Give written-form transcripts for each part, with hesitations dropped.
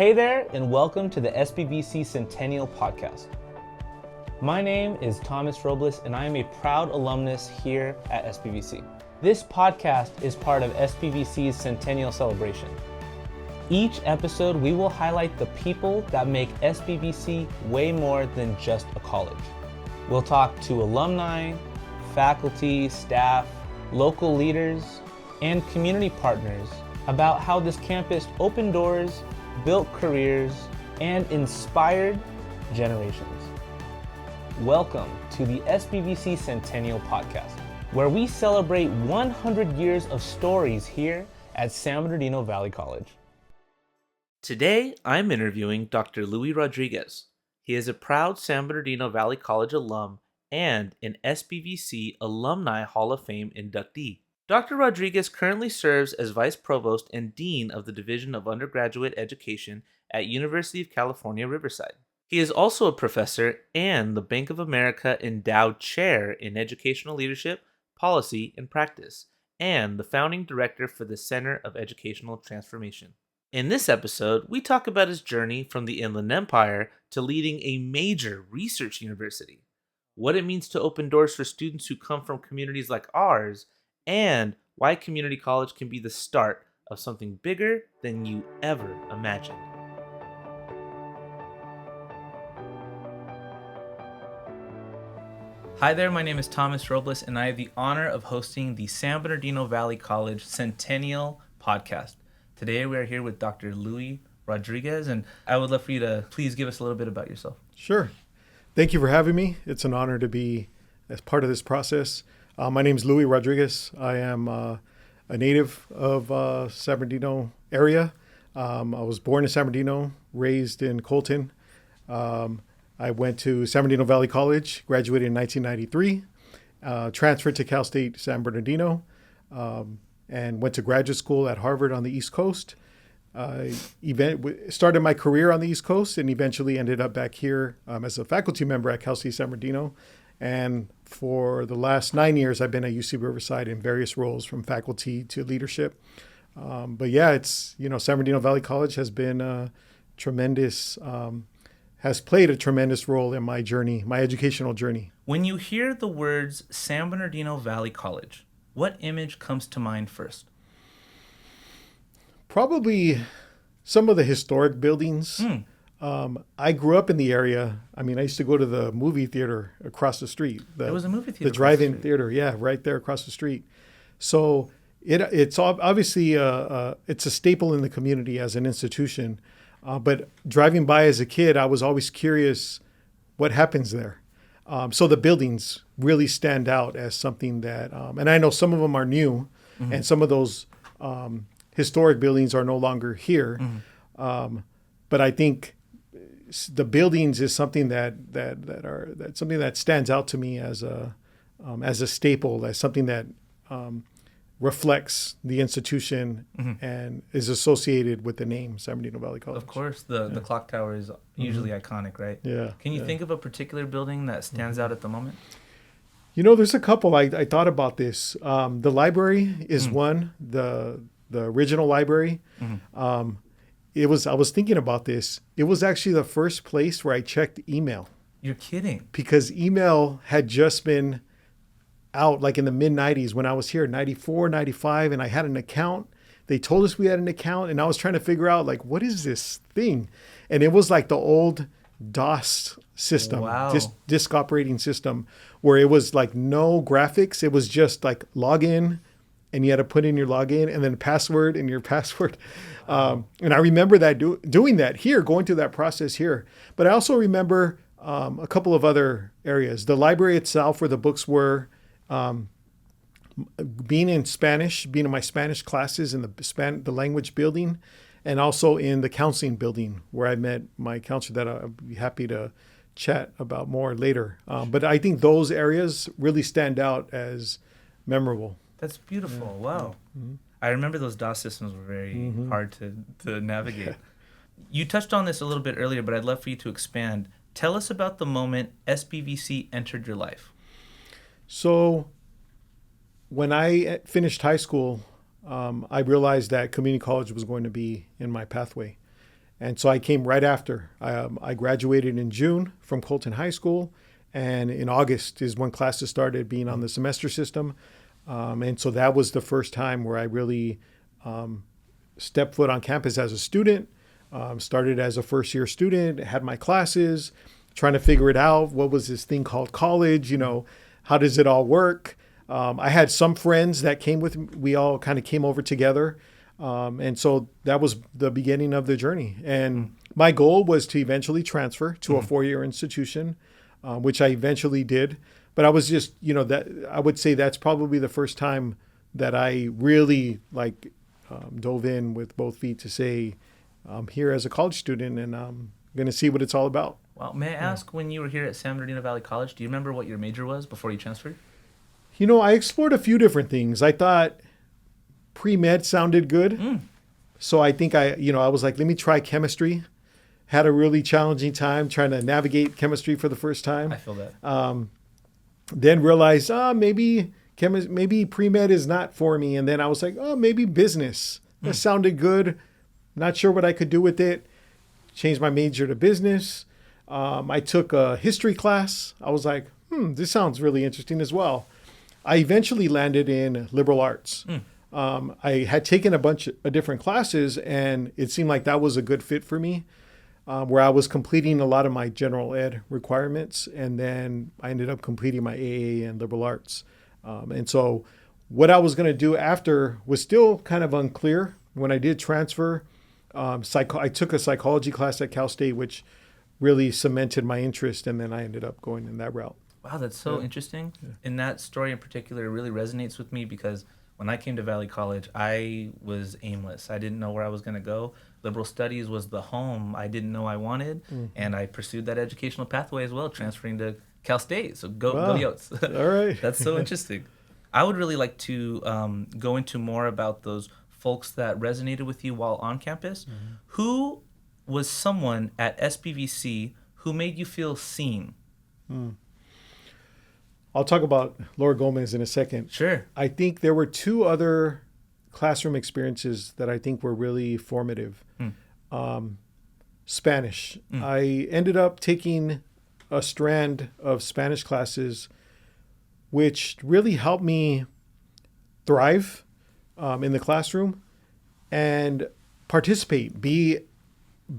Hey there, and welcome to the SBVC Centennial Podcast. My name is Thomas Robles, and I am a proud alumnus here at SBVC. This podcast is part of SBVC's Centennial Celebration. Each episode, we will highlight the people that make SBVC way more than just a college. We'll talk to alumni, faculty, staff, local leaders, and community partners about how this campus opened doors, built careers, and inspired generations. Welcome to the SBVC Centennial Podcast, where we celebrate 100 years of stories here at San Bernardino Valley College. Today, I'm interviewing Dr. Louie Rodriguez. He is a proud San Bernardino Valley College alum and an SBVC Alumni Hall of Fame inductee. Dr. Rodriguez currently serves as Vice Provost and Dean of the Division of Undergraduate Education at University of California, Riverside. He is also a professor and the Bank of America Endowed Chair in Educational Leadership, Policy, and Practice, and the founding director for the Center of Educational Transformation. In this episode, we talk about his journey from the Inland Empire to leading a major research university, what it means to open doors for students who come from communities like ours, and why community college can be the start of something bigger than you ever imagined. Hi there, my name is Thomas Robles, and I have the honor of hosting the San Bernardino Valley College Centennial Podcast. Today we are here with Dr. Louie Rodriguez, and I would love for you to please give us a little bit about yourself. Sure. Thank you for having me. It's an honor to be as part of this process. My name is Louie Rodriguez. I am a native of San Bernardino area. I was born in San Bernardino, raised in Colton. I went to San Bernardino Valley College, graduated in 1993, transferred to Cal State San Bernardino, and went to graduate school at Harvard on the East Coast. Started my career on the East Coast and eventually ended up back here as a faculty member at Cal State San Bernardino. And for the last 9 years, I've been at UC Riverside in various roles from faculty to leadership. But yeah, San Bernardino Valley College has been has played a tremendous role in my journey, my educational journey. When you hear the words San Bernardino Valley College, what image comes to mind first? Probably some of the historic buildings. I grew up in the area. I mean, I used to go to the movie theater across the street. There was a movie theater. The drive-in theater, yeah, right there across the street. So it's obviously it's a staple in the community as an institution. But driving by as a kid, I was always curious what happens there. So the buildings really stand out as something that, and I know some of them are new, and some of those historic buildings are no longer here. But I think the buildings is something that's something that stands out to me as a staple, as something that reflects the institution and is associated with the name San Bernardino Valley College. Of course, the clock tower is usually iconic, right? Yeah. Can you think of a particular building that stands out at the moment? You know, there's a couple. I thought about this. The library is one, the original library. I was thinking about this. It was actually the first place where I checked email. You're kidding. Because email had just been out like in the mid 90s when I was here, 94, 95, and I had an account. They told us we had an account, and I was trying to figure out like, what is this thing? And it was like the old DOS system, disk operating system, where it was like no graphics. It was just like log in, and you had to put in your login and then password and your password. And I remember that doing that here, going through that process here. But I also remember a couple of other areas. The library itself, where the books were, being in Spanish, being in my Spanish classes in the language building, and also in the counseling building where I met my counselor that I'll be happy to chat about more later. But I think those areas really stand out as memorable. That's beautiful. Yeah. Wow. I remember those DOS systems were very hard to navigate. You touched on this a little bit earlier, but I'd love for you to expand. Tell us about the moment SBVC entered your life. So when I finished high school, I realized that community college was going to be in my pathway. And so I came right after. I graduated in June from Colton High School. And in August is when classes started being on the semester system. And so that was the first time where I really stepped foot on campus as a student. Started as a first year student, had my classes, trying to figure it out. What was this thing called college? How does it all work? I had some friends that came with me. We all kind of came over together. And so that was the beginning of the journey. And my goal was to eventually transfer to a 4-year institution, which I eventually did. But I was just, that I would say that's probably the first time that I really dove in with both feet to say, I'm here as a college student and I'm going to see what it's all about. Well, may I ask, when you were here at San Bernardino Valley College, do you remember what your major was before you transferred? I explored a few different things. I thought pre-med sounded good. So I think I was like, let me try chemistry. Had a really challenging time trying to navigate chemistry for the first time. I feel that. Then realized, maybe pre-med is not for me. And then I was like, maybe business. That sounded good. Not sure what I could do with it. Changed my major to business. I took a history class. I was like, this sounds really interesting as well. I eventually landed in liberal arts. I had taken a bunch of different classes, and it seemed like that was a good fit for me, where I was completing a lot of my general ed requirements, and then I ended up completing my AA and liberal arts. And so what I was going to do after was still kind of unclear. When I did transfer, I took a psychology class at Cal State, which really cemented my interest, and then I ended up going in that route. Wow, that's so interesting. Yeah. And that story in particular really resonates with me because when I came to Valley College, I was aimless. I didn't know where I was going to go. Liberal studies was the home I didn't know I wanted, and I pursued that educational pathway as well, transferring to Cal State. So go Yotes. All right. That's so interesting. I would really like to go into more about those folks that resonated with you while on campus. Who was someone at SBVC who made you feel seen? I'll talk about Laura Gomez in a second. Sure. I think there were 2 other classroom experiences that I think were really formative. Spanish. I ended up taking a strand of Spanish classes, which really helped me thrive in the classroom and participate,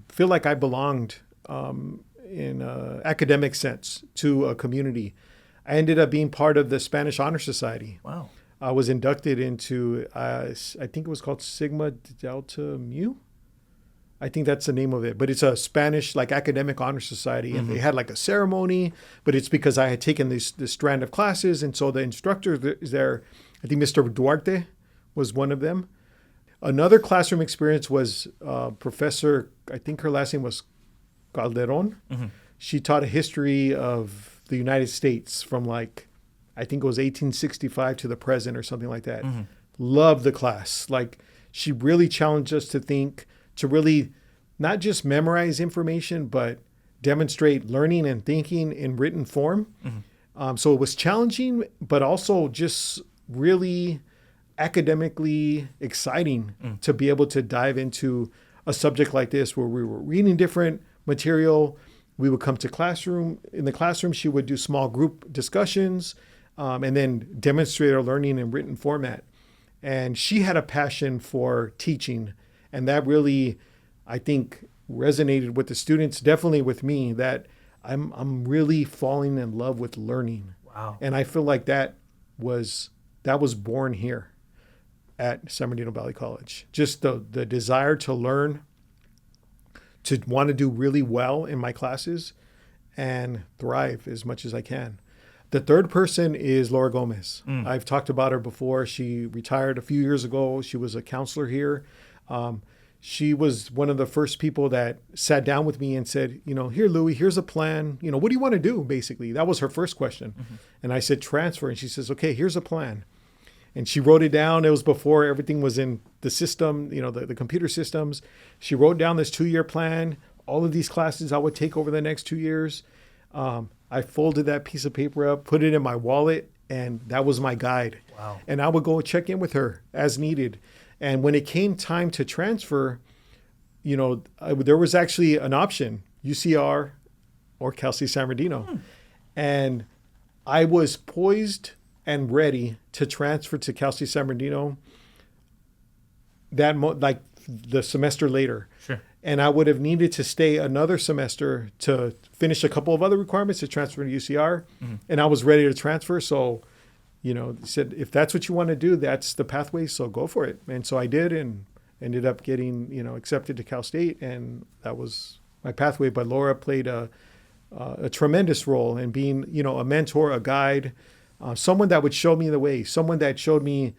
feel like I belonged in an academic sense to a community. I ended up being part of the Spanish Honor Society. Wow. I was inducted into, I think it was called Sigma Delta Mu. I think that's the name of it. But it's a Spanish academic honor society. And they had a ceremony, but it's because I had taken this strand of classes. And so the instructor is there, I think Mr. Duarte was one of them. Another classroom experience was Professor, I think her last name was Calderon. She taught a history of the United States from I think it was 1865 to the present or something like that. Loved the class. She really challenged us to think, to really not just memorize information, but demonstrate learning and thinking in written form. So it was challenging, but also just really academically exciting to be able to dive into a subject like this where we were reading different material. We would come to classroom. In the classroom, she would do small group discussions and then demonstrate our learning in written format. And she had a passion for teaching. And that really, I think, resonated with the students, definitely with me, that I'm really falling in love with learning. Wow. And I feel like that was born here at San Bernardino Valley College. Just the desire to learn, to want to do really well in my classes and thrive as much as I can. The third person is Laura Gomez. I've talked about her before. She retired a few years ago. She was a counselor here. She was one of the first people that sat down with me and said, here, Louie, here's a plan. What do you want to do, basically? That was her first question. And I said, transfer. And she says, okay, here's a plan. And she wrote it down. It was before everything was in the system, the computer systems. She wrote down this 2-year plan, all of these classes I would take over the next 2 years. I folded that piece of paper up, put it in my wallet, and that was my guide. Wow. And I would go check in with her as needed. And when it came time to transfer, there was actually an option, UCR or Cal State San Bernardino. And I was poised and ready to transfer to Cal State San Bernardino like the semester later. Sure. And I would have needed to stay another semester to finish a couple of other requirements to transfer to UCR. And I was ready to transfer. So, they said, if that's what you want to do, that's the pathway. So go for it. And so I did, and ended up getting, accepted to Cal State. And that was my pathway. But Laura played a tremendous role in being, a mentor, a guide, someone that would show me the way, someone that showed me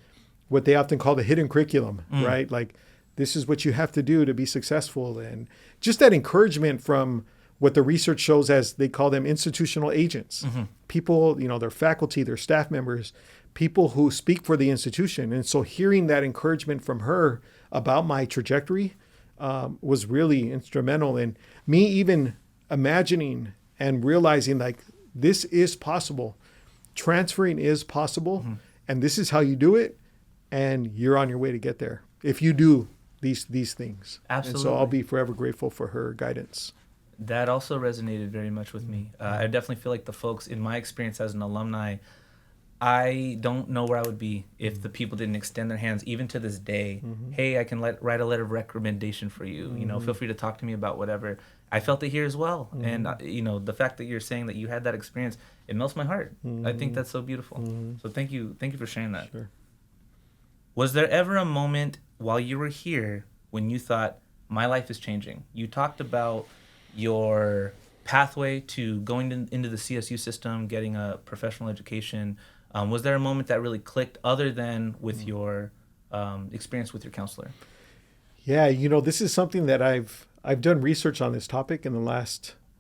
what they often call the hidden curriculum, right? Like, this is what you have to do to be successful. And just that encouragement from what the research shows as, they call them institutional agents, people, their faculty, their staff members, people who speak for the institution. And so hearing that encouragement from her about my trajectory was really instrumental in me even imagining and realizing, like, this is possible. Transferring is possible. And this is how you do it. And you're on your way to get there if you do these things. Absolutely. And so I'll be forever grateful for her guidance. That also resonated very much with me. I definitely feel like the folks, in my experience as an alumni, I don't know where I would be if the people didn't extend their hands, even to this day. Hey, I can write a letter of recommendation for you. Feel free to talk to me about whatever. I felt it here as well. And, the fact that you're saying that you had that experience, it melts my heart. I think that's so beautiful. So thank you for sharing that. Sure. Was there ever a moment while you were here when you thought, my life is changing? You talked about your pathway to going into the CSU system, getting a professional education. Was there a moment that really clicked other than with your experience with your counselor? Yeah, this is something that I've done research on this topic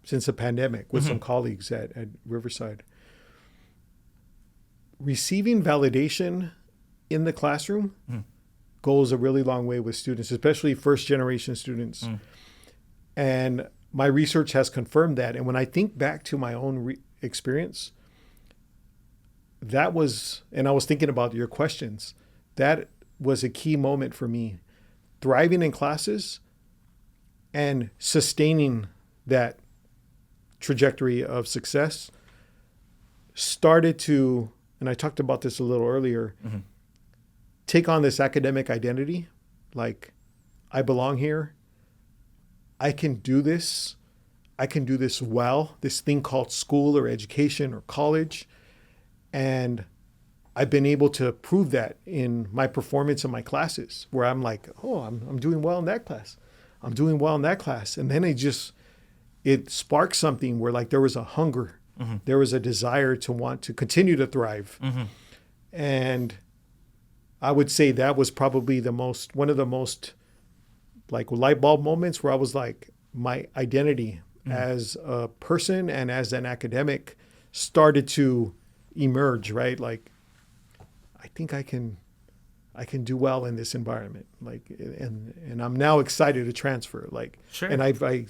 since the pandemic with some colleagues at Riverside. Receiving validation in the classroom goes a really long way with students, especially first generation students. And my research has confirmed that. And when I think back to my own experience, and I was thinking about your questions, that was a key moment for me. Thriving in classes and sustaining that trajectory of success started to, and I talked about this a little earlier, take on this academic identity. Like, I belong here. I can do this. I can do this well, this thing called school or education or college. And I've been able to prove that in my performance in my classes, where I'm like, oh, I'm doing well in that class. I'm doing well in that class. And then it sparked something where, like, there was a hunger. There was a desire to want to continue to thrive. And I would say that was probably one of the most like light bulb moments where I was like, my identity as a person and as an academic started to emerge, right? Like, I think I can do well in this environment. Like, and I'm now excited to transfer. Like, sure. And I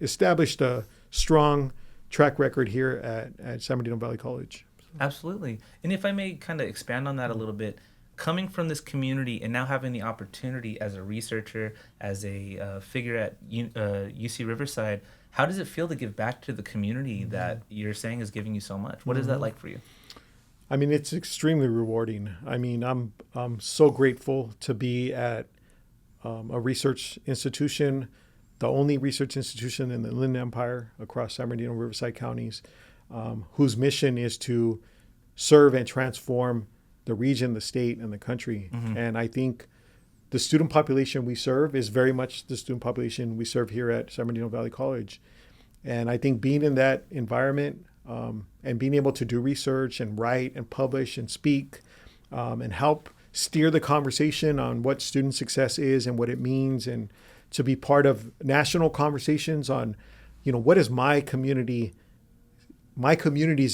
established a strong track record here at San Bernardino Valley College. Absolutely. And if I may kind of expand on that a little bit, coming from this community and now having the opportunity as a researcher, as a figure at UC Riverside, how does it feel to give back to the community that you're saying is giving you so much? What is that like for you? I mean, it's extremely rewarding. I mean, I'm so grateful to be at a research institution, the only research institution in the Inland Empire across San Bernardino, Riverside counties, whose mission is to serve and transform the region, the state, and the country. And I think the student population we serve is very much the student population we serve here at San Bernardino Valley College. And I think being in that environment and being able to do research and write and publish and speak and help steer the conversation on what student success is and what it means, and to be part of national conversations on, what is my community's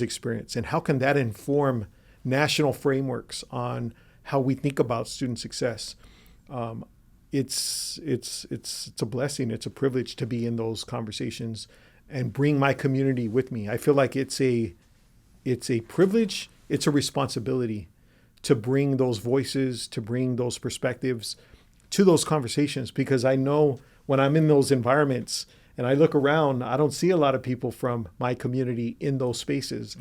experience, and how can that inform national frameworks on how we think about student success. It's a blessing. It's a privilege to be in those conversations and bring my community with me. I feel like it's a privilege. It's a responsibility to bring those voices, to bring those perspectives to those conversations, because I know when I'm in those environments and I look around, I don't see a lot of people from my community in those spaces.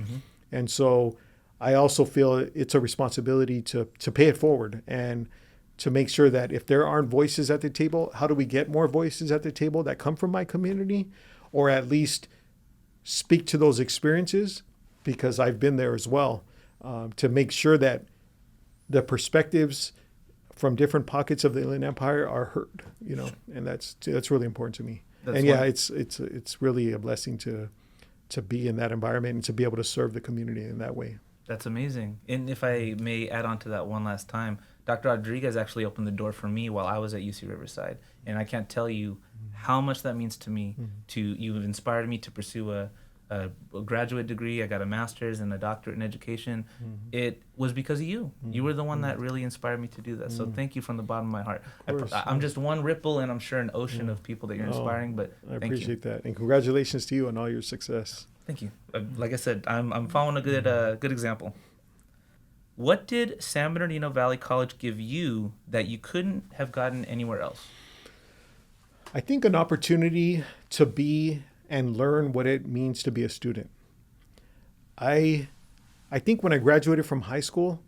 And so I also feel it's a responsibility to pay it forward and to make sure that if there aren't voices at the table, how do we get more voices at the table that come from my community, or at least speak to those experiences, because I've been there as well, to make sure that the perspectives from different pockets of the Inland Empire are heard, and that's really important to me. It's really a blessing to be in that environment and to be able to serve the community in that way. That's amazing. And if I may add on to that one last time, Dr. Rodriguez actually opened the door for me while I was at UC Riverside. And I can't tell you how much that means to me. You've inspired me to pursue a graduate degree. I got a master's and a doctorate in education. It was because of you. You were the one that really inspired me to do that. So thank you from the bottom of my heart. I'm just one ripple, and I'm sure an ocean of people that you're inspiring, but I appreciate that. And congratulations to you on all your success. Thank you. Like I said, I'm following a good example. What did San Bernardino Valley College give you that you couldn't have gotten anywhere else? I think an opportunity to be and learn what it means to be a student. I think when I graduated from high school,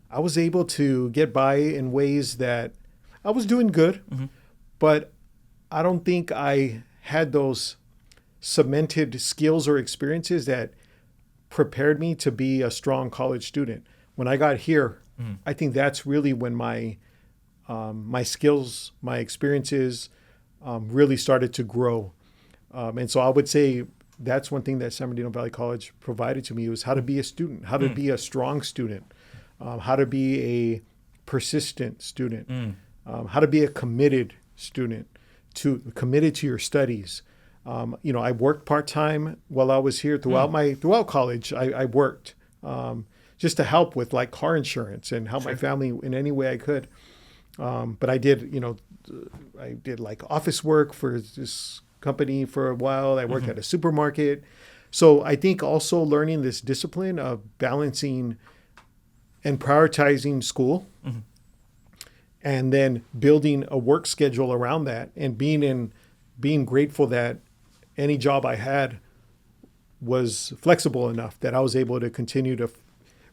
I was able to get by in ways that I was doing good, but I don't think I had those cemented skills or experiences that prepared me to be a strong college student. When I got here, I think that's really when my skills, my experiences really started to grow. And so I would say that's one thing that San Bernardino Valley College provided to me, was how to be a student, how to be a strong student, how to be a persistent student, how to be a committed student, committed to your studies. I worked part-time while I was here throughout college. I worked just to help with like car insurance and help my family in any way I could. But I did like office work for this company for a while. I worked at a supermarket. So I think also learning this discipline of balancing and prioritizing school and then building a work schedule around that, and being grateful that any job I had was flexible enough that I was able to continue to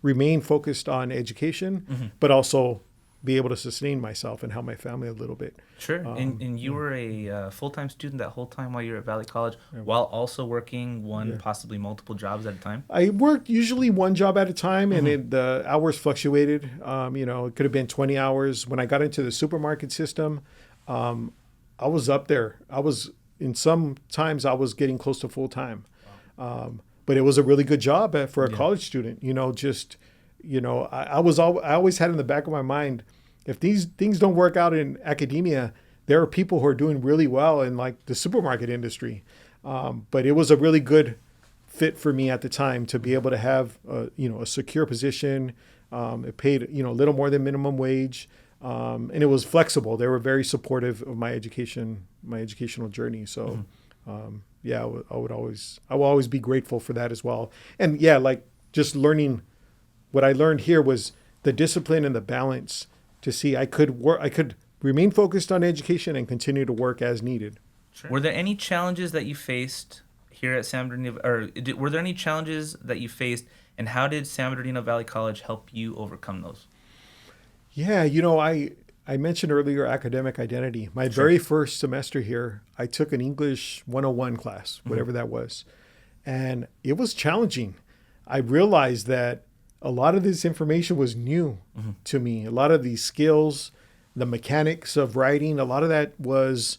remain focused on education, but also be able to sustain myself and help my family a little bit. Sure. And you were a full-time student that whole time while you were at Valley College, while also working possibly multiple jobs at a time? I worked usually one job at a time, and the hours fluctuated. It could have been 20 hours. When I got into the supermarket system, I was up there. Sometimes I was getting close to full-time. But it was a really good job for a college student. I always had in the back of my mind, if these things don't work out in academia, there are people who are doing really well in like the supermarket industry. But it was a really good fit for me at the time to be able to have a secure position. It paid a little more than minimum wage, and it was flexible. They were very supportive of my educational journey. So I will always be grateful for that as well. And like just learning. What I learned here was the discipline and the balance to see I could remain focused on education and continue to work as needed. Sure. Were there any challenges that you faced here at San Bernardino, were there any challenges that you faced, and how did San Bernardino Valley College help you overcome those? Yeah, I mentioned earlier academic identity. My very first semester here, I took an English 101 class, whatever that was, and it was challenging. I realized that a lot of this information was new to me. A lot of these skills, the mechanics of writing, a lot of that was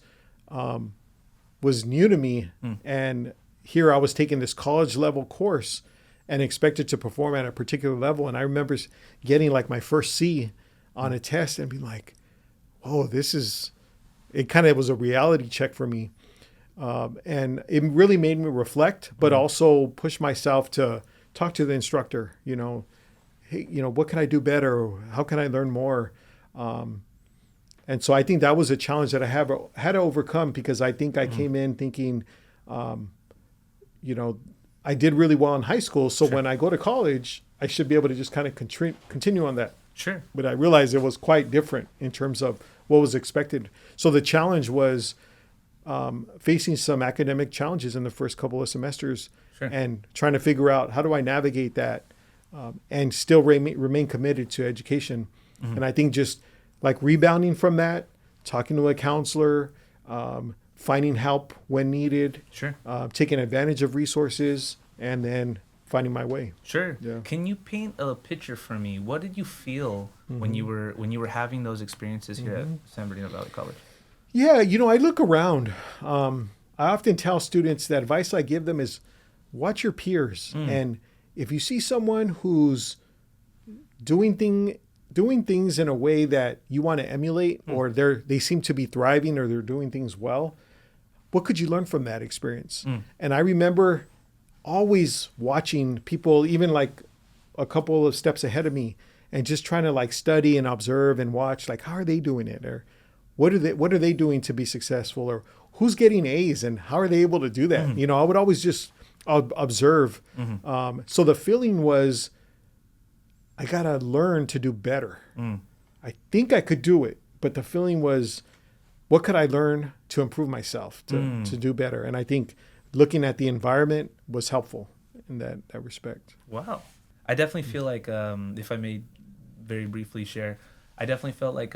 new to me. And here I was taking this college level course and expected to perform at a particular level. And I remember getting like my first C on a test and being like, "Oh, it kind of was a reality check for me." And it really made me reflect, but also push myself to talk to the instructor, hey, what can I do better? How can I learn more? And so I think that was a challenge that I had to overcome, because I think I came in thinking, I did really well in high school. So when I go to college, I should be able to just kind of continue on that Sure. But I realized it was quite different in terms of what was expected. So the challenge was facing some academic challenges in the first couple of semesters, Sure. and trying to figure out how do I navigate that and still remain committed to education. Mm-hmm. And I think just like rebounding from that, talking to a counselor, finding help when needed, Sure. taking advantage of resources, and then finding my way. Sure. Yeah. Can you paint a picture for me? What did you feel when you were having those experiences here at San Bernardino Valley College? Yeah, I look around. I often tell students that advice I give them is watch your peers. And if you see someone who's doing things in a way that you want to emulate, or they seem to be thriving, or they're doing things well, what could you learn from that experience? And I remember always watching people, even like a couple of steps ahead of me, and just trying to like study and observe and watch, like, how are they doing it? Or what are they doing to be successful? Or who's getting A's and how are they able to do that? I would always just observe. So the feeling was, I got to learn to do better. I think I could do it, but the feeling was, what could I learn to improve myself, to do better? And I think looking at the environment was helpful in that respect. Wow. I definitely feel like, if I may very briefly share, I definitely felt like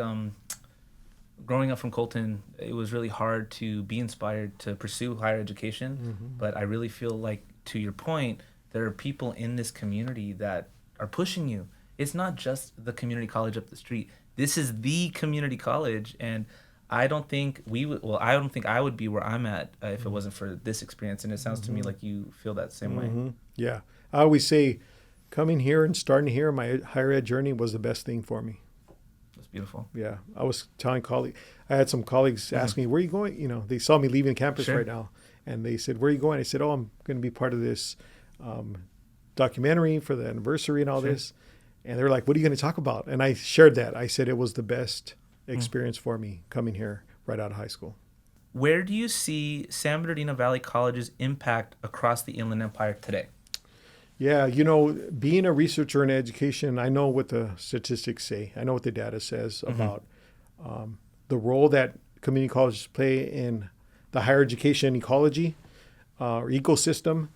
growing up from Colton, it was really hard to be inspired to pursue higher education. But I really feel like, to your point, there are people in this community that are pushing you. It's not just the community college up the street. This is the community college, and I don't think I don't think I would be where I'm at if it wasn't for this experience. And it sounds to me like you feel that same way. Yeah. I always say coming here and starting here, my higher ed journey was the best thing for me. That's beautiful. Yeah. I was telling colleagues, I had some colleagues ask me, where are you going? They saw me leaving campus right now, and they said, where are you going? I said, I'm going to be part of this documentary for the anniversary and all this. And they're like, what are you going to talk about? And I shared that. I said it was the best experience for me coming here right out of high school. Where do you see San Bernardino Valley College's impact across the Inland Empire today? Yeah, being a researcher in education, I know what the statistics say. I know what the data says about the role that community colleges play in the higher education ecology or ecosystem,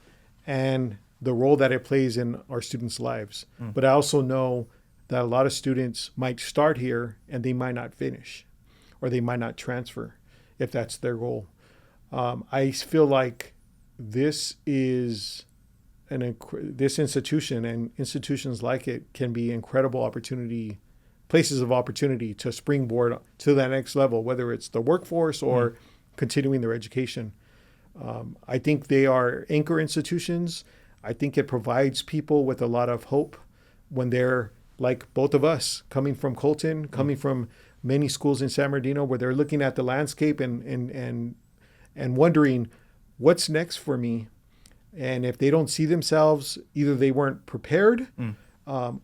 and the role that it plays in our students' lives. But I also know that a lot of students might start here and they might not finish, or they might not transfer if that's their goal. I feel like this is this institution, and institutions like it, can be incredible places of opportunity to springboard to that next level, whether it's the workforce or continuing their education. I think they are anchor institutions. I think it provides people with a lot of hope when they're like both of us, coming from Colton, coming from many schools in San Bernardino, where they're looking at the landscape and wondering what's next for me. And if they don't see themselves, either they weren't prepared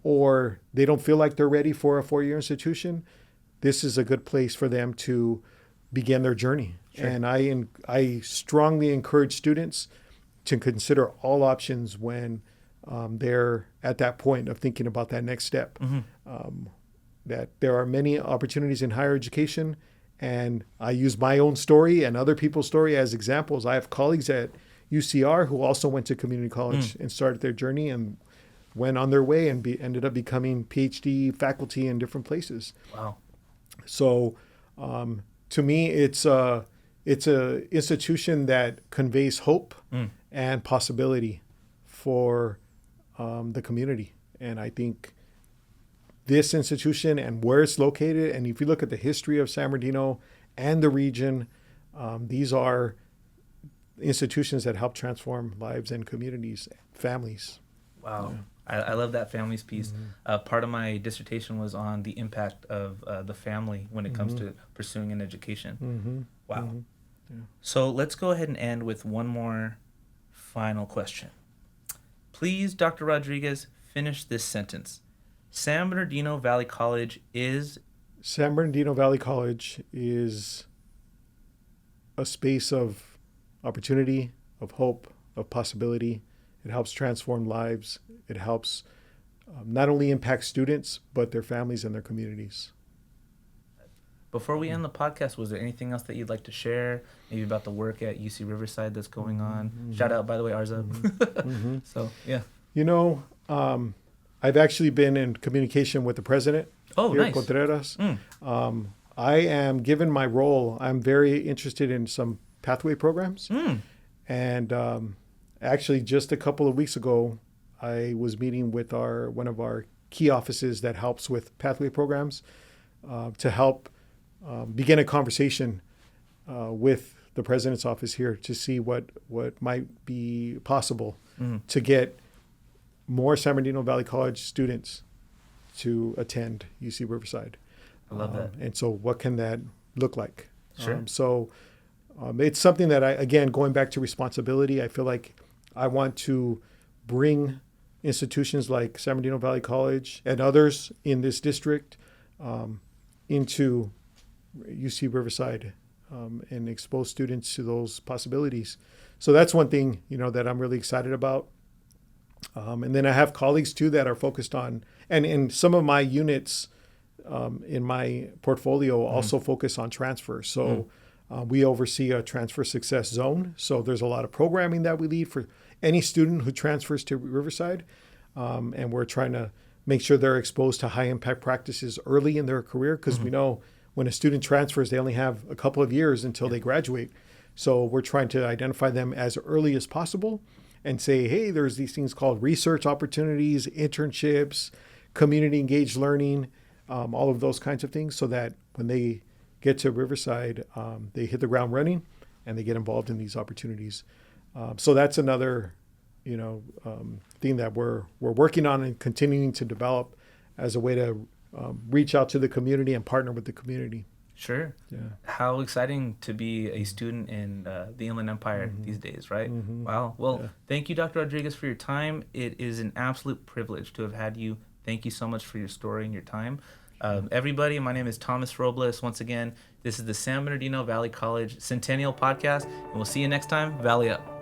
or they don't feel like they're ready for a 4-year institution, this is a good place for them to begin their journey. Sure. And I strongly encourage students to consider all options when they're at that point of thinking about that next step. That there are many opportunities in higher education, and I use my own story and other people's story as examples. I have colleagues at UCR who also went to community college and started their journey and went on their way and ended up becoming PhD faculty in different places. Wow. So to me, it's a institution that conveys hope and possibility for the community. And I think this institution and where it's located, and if you look at the history of San Bernardino and the region, these are institutions that help transform lives and communities, families. Wow. Yeah. I love that families piece. Part of my dissertation was on the impact of the family when it comes to pursuing an education. Wow. Yeah. So let's go ahead and end with one more final question. Please, Dr. Rodriguez, finish this sentence. San Bernardino Valley College is... San Bernardino Valley College is a space of opportunity, of hope, of possibility. It helps transform lives. It helps not only impact students, but their families and their communities. Before we end the podcast, was there anything else that you'd like to share? Maybe about the work at UC Riverside that's going on? Shout out, by the way, Arza. So, yeah. You know, I've actually been in communication with the president. Oh, here, nice. Contreras. I am, given my role, I'm very interested in some pathway programs. And actually, just a couple of weeks ago, I was meeting with one of our key offices that helps with pathway programs to help begin a conversation with the president's office here to see what might be possible to get more San Bernardino Valley College students to attend UC Riverside. I love that. And so what can that look like? Sure. It's something that again, going back to responsibility, I feel like I want to bring institutions like San Bernardino Valley College and others in this district into UC Riverside and expose students to those possibilities. So that's one thing, that I'm really excited about. And then I have colleagues too that are focused on, and in some of my units in my portfolio also focus on transfer. So we oversee a transfer success zone. So there's a lot of programming that we lead for any student who transfers to Riverside. And we're trying to make sure they're exposed to high impact practices early in their career, because we know when a student transfers, they only have a couple of years until they graduate. So we're trying to identify them as early as possible and say, hey, there's these things called research opportunities, internships, community engaged learning, all of those kinds of things, so that when they get to Riverside, they hit the ground running and they get involved in these opportunities. So that's another, thing that we're working on and continuing to develop as a way to reach out to the community and partner with the community. Sure. Yeah. How exciting to be a student in the Inland Empire these days, right? Wow. Well, thank you, Dr. Rodriguez, for your time. It is an absolute privilege to have had you. Thank you so much for your story and your time. Everybody, my name is Thomas Robles. Once again, this is the San Bernardino Valley College Centennial Podcast, and we'll see you next time. Valley up.